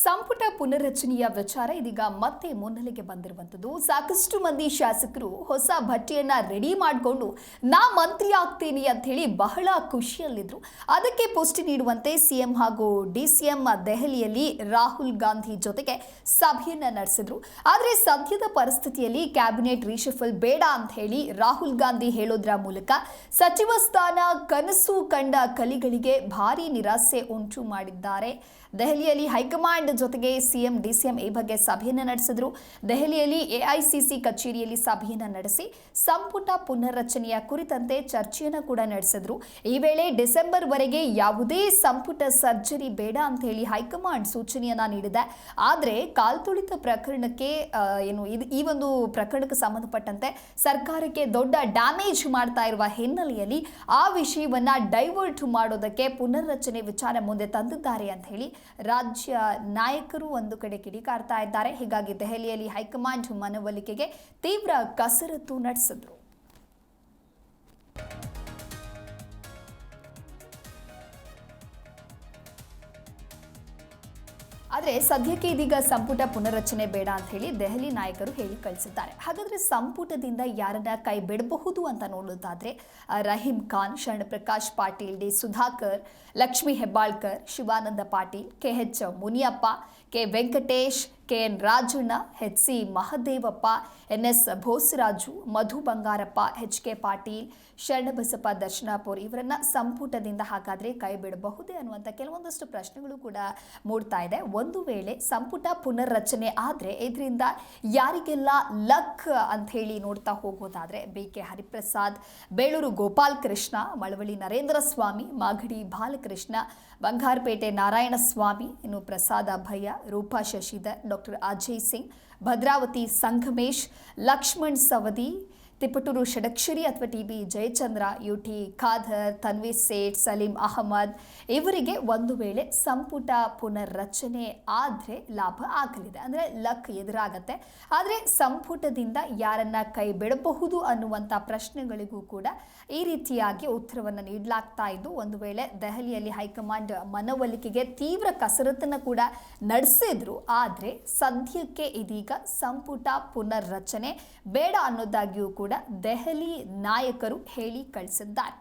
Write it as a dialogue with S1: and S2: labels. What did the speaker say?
S1: ಸಂಪುಟ ಪುನರ್ರಚನೆಯ ವಿಚಾರ ಇದೀಗ ಮತ್ತೆ ಮುನ್ನೆಲೆಗೆ ಬಂದಿರುವಂತದ್ದು. ಸಾಕಷ್ಟು ಮಂದಿ ಶಾಸಕರು ಹೊಸ ಭಟ್ಟಿಯನ್ನ ರೆಡಿ ಮಾಡಿಕೊಂಡು ನಾ ಮಂತ್ರಿ ಆಗ್ತೇನೆ ಅಂತ ಹೇಳಿ ಬಹಳ ಖುಷಿಯಲ್ಲಿದ್ರು. ಅದಕ್ಕೆ ಪುಷ್ಟಿ ನೀಡುವಂತೆ ಸಿಎಂ ಹಾಗೂ ಡಿಸಿಎಂ ದೆಹಲಿಯಲ್ಲಿ ರಾಹುಲ್ ಗಾಂಧಿ ಜೊತೆಗೆ ಸಭೆಯನ್ನ ನಡೆಸಿದ್ರು. ಆದರೆ ಸದ್ಯದ ಪರಿಸ್ಥಿತಿಯಲ್ಲಿ ಕ್ಯಾಬಿನೆಟ್ ರಿಶಫಲ್ ಬೇಡ ಅಂತ ಹೇಳಿ ರಾಹುಲ್ ಗಾಂಧಿ ಹೇಳೋದ್ರ ಮೂಲಕ ಸಚಿವ ಸ್ಥಾನ ಕನಸು ಕಂಡ ಕಲಿಗಳಿಗೆ ಭಾರಿ ನಿರಾಸೆ ಉಂಟು ಮಾಡಿದ್ದಾರೆ. ದೆಹಲಿಯಲ್ಲಿ ಹೈಕಮಾಂಡ್ ಜೊತೆಗೆ ಸಿಎಂ ಡಿಸಿಎಂ ಈ ಬಗ್ಗೆ ಸಭೆಯನ್ನು ನಡೆಸಿದ್ರು. ದೆಹಲಿಯಲ್ಲಿ ಎಐಸಿಸಿ ಕಚೇರಿಯಲ್ಲಿ ಸಭೆಯನ್ನು ನಡೆಸಿ ಸಂಪುಟ ಪುನರ್ರಚನೆಯ ಕುರಿತಂತೆ ಚರ್ಚೆಯನ್ನು ಕೂಡ ನಡೆಸಿದ್ರು. ಈ ವೇಳೆ ಡಿಸೆಂಬರ್ ವರೆಗೆ ಯಾವುದೇ ಸಂಪುಟ ಸರ್ಜರಿ ಬೇಡ ಅಂತ ಹೇಳಿ ಹೈಕಮಾಂಡ್ ಸೂಚನೆಯನ್ನ ನೀಡಿದೆ. ಆದರೆ ಕಾಲ್ತುಳಿತ ಪ್ರಕರಣಕ್ಕೆ ಈ ಒಂದು ಪ್ರಕರಣಕ್ಕೆ ಸಂಬಂಧಪಟ್ಟಂತೆ ಸರ್ಕಾರಕ್ಕೆ ದೊಡ್ಡ ಡ್ಯಾಮೇಜ್ ಮಾಡ್ತಾ ಇರುವ ಹಿನ್ನೆಲೆಯಲ್ಲಿ ಆ ವಿಷಯವನ್ನ ಡೈವರ್ಟ್ ಮಾಡೋದಕ್ಕೆ ಪುನರ್ರಚನೆ ವಿಚಾರ ಮುಂದೆ ತಂದಿದ್ದಾರೆ ಅಂತ ಹೇಳಿ ರಾಜ್ಯ ನಾಯಕರು ಒಂದು ಕಡೆ ಕಿಡಿಕಾರ್ತಾ ಇದ್ದಾರೆ. ಹೀಗಾಗಿ ದೆಹಲಿಯಲ್ಲಿ ಹೈಕಮಾಂಡ್ ಮನವೊಲಿಕೆಗೆ ತೀವ್ರ ಕಸರತ್ತು ನಡೆಸಿದ್ರು. ಆದರೆ ಸದ್ಯಕ್ಕೆ ಇದೀಗ ಸಂಪುಟ ಪುನರ್ರಚನೆ ಬೇಡ ಅಂತ ಹೇಳಿ ದೆಹಲಿ ನಾಯಕರು ಹೇಳಿ ಕಳಿಸಿದ್ದಾರೆ. ಹಾಗಾದ್ರೆ ಸಂಪುಟದಿಂದ ಯಾರನ್ನ ಕೈ ಬಿಡಬಹುದು ಅಂತ ನೋಡೋದಾದ್ರೆ Rahim Khan, Sharanprakash Patil, D Sudhakar, Lakshmi Hebbalkar, Shivanand Patil, K H Muniyappa, K Venkatesh, K N Rajanna, H C. Mahadevappa, N S. Bosaraju, Madhu Bangarappa, H K. Patil, Sharanabasappa Darshanapur ಇವರನ್ನ ಸಂಪುಟದಿಂದ ಹಾಗಾದ್ರೆ ಕೈ ಬಿಡಬಹುದೇ ಅನ್ನುವಂಥ ಕೆಲವೊಂದಷ್ಟು ಪ್ರಶ್ನೆಗಳು ಕೂಡ ಮೂಡ್ತಾ ಇದೆ. ಒಂದು ವೇಳೆ ಸಂಪುಟ ಪುನರ್ರಚನೆ ಆದರೆ ಇದರಿಂದ ಯಾರಿಗೆಲ್ಲ ಲಕ್ ಅಂತ ಹೇಳಿ ನೋಡ್ತಾ ಹೋಗೋದಾದ್ರೆ ಬಿ.ಕೆ. ಹರಿಪ್ರಸಾದ್, ಬೇಳೂರು ಗೋಪಾಲ್ ಕೃಷ್ಣ, ಮಳವಳ್ಳಿ ನರೇಂದ್ರ ಸ್ವಾಮಿ, ಮಾಗಡಿ ಬಾಲಕೃಷ್ಣ, ಬಂಗಾರಪೇಟೆ ನಾರಾಯಣ ಸ್ವಾಮಿ, ಇನ್ನು ಪ್ರಸಾದ ಭಯ್ಯ, ರೂಪಾ ಶಶಿಧರ್, ಡಾಕ್ಟರ್ ಅಜಯ್ ಸಿಂಗ್, ಭದ್ರಾವತಿ ಸಂಗಮೇಶ್, ಲಕ್ಷ್ಮಣ್ ಸವದಿ, ತಿಪಟೂರು ಷಡಕ್ಷರಿ ಅಥವಾ ಟಿ.ಬಿ. ಜಯಚಂದ್ರ, ಯು.ಟಿ. ಖಾದರ್, ತನ್ವೀರ್ ಸೇಠ್, ಸಲೀಂ ಅಹಮದ್ ಇವರಿಗೆ ಒಂದು ವೇಳೆ ಸಂಪುಟ ಪುನರ್ರಚನೆ ಆದರೆ ಲಾಭ ಆಗಲಿದೆ, ಅಂದರೆ ಲಕ್ ಎದುರಾಗತ್ತೆ. ಆದರೆ ಸಂಪುಟದಿಂದ ಯಾರನ್ನ ಕೈ ಬಿಡಬಹುದು ಅನ್ನುವಂಥ ಪ್ರಶ್ನೆಗಳಿಗೂ ಕೂಡ ಈ ರೀತಿಯಾಗಿ ಉತ್ತರವನ್ನು ನೀಡಲಾಗ್ತಾ ಇದ್ದು, ಒಂದು ವೇಳೆ ದೆಹಲಿಯಲ್ಲಿ ಹೈಕಮಾಂಡ್ ಮನವೊಲಿಕೆಗೆ ತೀವ್ರ ಕಸರತ್ತನ್ನು ಕೂಡ ನಡೆಸಿದ್ರು. ಆದರೆ ಸದ್ಯಕ್ಕೆ ಇದೀಗ ಸಂಪುಟ ಪುನರ್ರಚನೆ ಬೇಡ ಅನ್ನೋದಾಗಿಯೂ ಕೂಡ ದೆಹಲಿ ನಾಯಕರು ಹೇಳಿ ಕಳಿಸಿದ್ದಾರೆ.